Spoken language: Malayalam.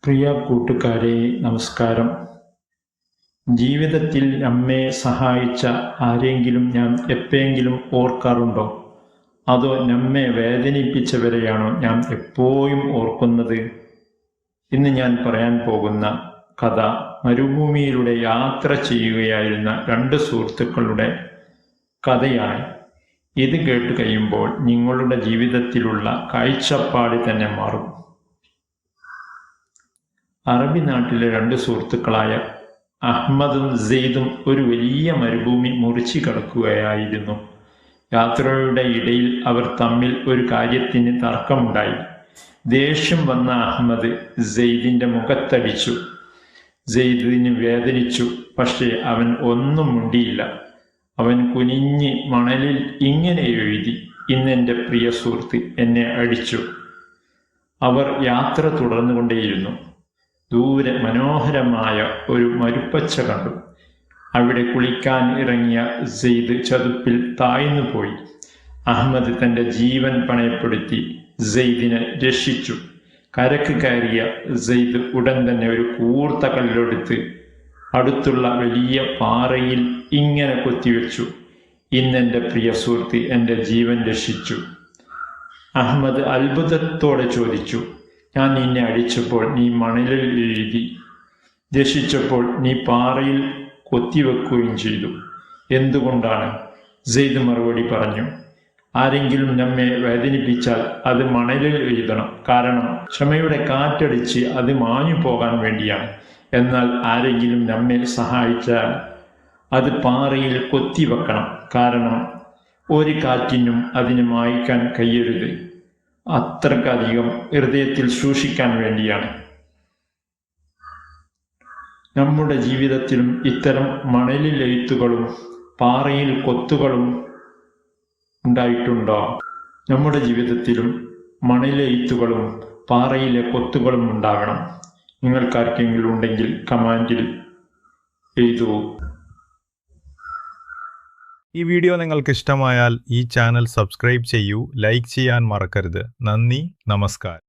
പ്രിയ കൂട്ടുകാരെ, നമസ്കാരം. ജീവിതത്തിൽ നമ്മെ സഹായിച്ച ആരെങ്കിലും ഞാൻ എപ്പോഴെങ്കിലും ഓർക്കാറുണ്ടോ? അതോ നമ്മെ വേദനിപ്പിച്ചവരെയാണോ ഞാൻ എപ്പോഴും ഓർക്കുന്നത്? ഇന്ന് ഞാൻ പറയാൻ പോകുന്ന കഥ മരുഭൂമിയിലൂടെ യാത്ര ചെയ്യുകയായിരുന്ന രണ്ട് സുഹൃത്തുക്കളുടെ കഥയാണ്. ഇത് കേട്ട് കഴിയുമ്പോൾ നിങ്ങളുടെ ജീവിതത്തിലുള്ള കാഴ്ചപ്പാട് തന്നെ മാറും. അറബി നാട്ടിലെ രണ്ട് സുഹൃത്തുക്കളായ അഹ്മദും സെയ്ദും ഒരു വലിയ മരുഭൂമി മുറിച്ചു കടക്കുകയായിരുന്നു. യാത്രയുടെ ഇടയിൽ അവർ തമ്മിൽ ഒരു കാര്യത്തിന് തർക്കമുണ്ടായി. ദേഷ്യം വന്ന അഹ്മദ് സെയ്ദിന്റെ മുഖത്തടിച്ചു. സെയ്ദിന് വേദനിച്ചു. പക്ഷേ അവൻ ഒന്നും മുണ്ടിയില്ല. അവൻ കുനിഞ്ഞ് മണലിൽ ഇങ്ങനെ എഴുതി: "ഇന്നെൻ്റെ പ്രിയ സുഹൃത്ത് എന്നെ അടിച്ചു." അവർ യാത്ര തുടർന്നുകൊണ്ടേയിരുന്നു. ദൂരെ മനോഹരമായ ഒരു മരുപ്പച്ച കണ്ടു. അവിടെ കുളിക്കാൻ ഇറങ്ങിയ സെയ്ദ് ചതുപ്പിൽ താഴ്ന്നുപോയി. അഹ്മദ് തൻ്റെ ജീവൻ പണയപ്പെടുത്തി സെയ്ദിനെ രക്ഷിച്ചു. കരക്ക് കയറിയ സെയ്ദ് ഉടൻ തന്നെ ഒരു കൂർത്ത കല്ലെടുത്ത് അടുത്തുള്ള വലിയ പാറയിൽ ഇങ്ങനെ കൊത്തിവെച്ചു: "ഇന്നെൻ്റെ പ്രിയ സുഹൃത്ത് എൻ്റെ ജീവൻ രക്ഷിച്ചു." അഹ്മദ് അത്ഭുതത്തോടെ ചോദിച്ചു: "ഞാൻ നിന്നെ അടിച്ചപ്പോൾ നീ മണലിൽ എഴുതി, രക്ഷിച്ചപ്പോൾ നീ പാറയിൽ കൊത്തിവെക്കുകയും ചെയ്തു. എന്തുകൊണ്ടാണ്?" സെയ്ദ് മറുപടി പറഞ്ഞു: "ആരെങ്കിലും നമ്മെ വേദനിപ്പിച്ചാൽ അത് മണലിൽ എഴുതണം. കാരണം ക്ഷമയുടെ കാറ്റടിച്ച് അത് മാഞ്ഞു പോകാൻ വേണ്ടിയാണ്. എന്നാൽ ആരെങ്കിലും നമ്മെ സഹായിച്ചാൽ അത് പാറയിൽ കൊത്തിവെക്കണം. കാരണം ഒരു കാറ്റിനും അതിനെ മായ്ക്കാൻ കഴിയരുത്. അത്രക്കധികം ഹൃദയത്തിൽ സൂക്ഷിക്കാൻ വേണ്ടിയാണ്." നമ്മുടെ ജീവിതത്തിലും ഇത്തരം മണലിൽ എഴുത്തുകളും പാറയിൽ കൊത്തുകളും ഉണ്ടായിട്ടുണ്ടോ? നമ്മുടെ ജീവിതത്തിലും മണലെഴുത്തുകളും പാറയിലെ കൊത്തുകളും ഉണ്ടാകണം. നിങ്ങൾക്കാർക്കെങ്കിലും ഉണ്ടെങ്കിൽ കമന്റിൽ എഴുതൂ. ഈ വീഡിയോ നിങ്ങൾക്ക് ഇഷ്ടമായാൽ ഈ ചാനൽ സബ്സ്ക്രൈബ് ചെയ്യൂ, ലൈക്ക് ചെയ്യാൻ മറക്കരുത്. നന്ദി, നമസ്കാരം.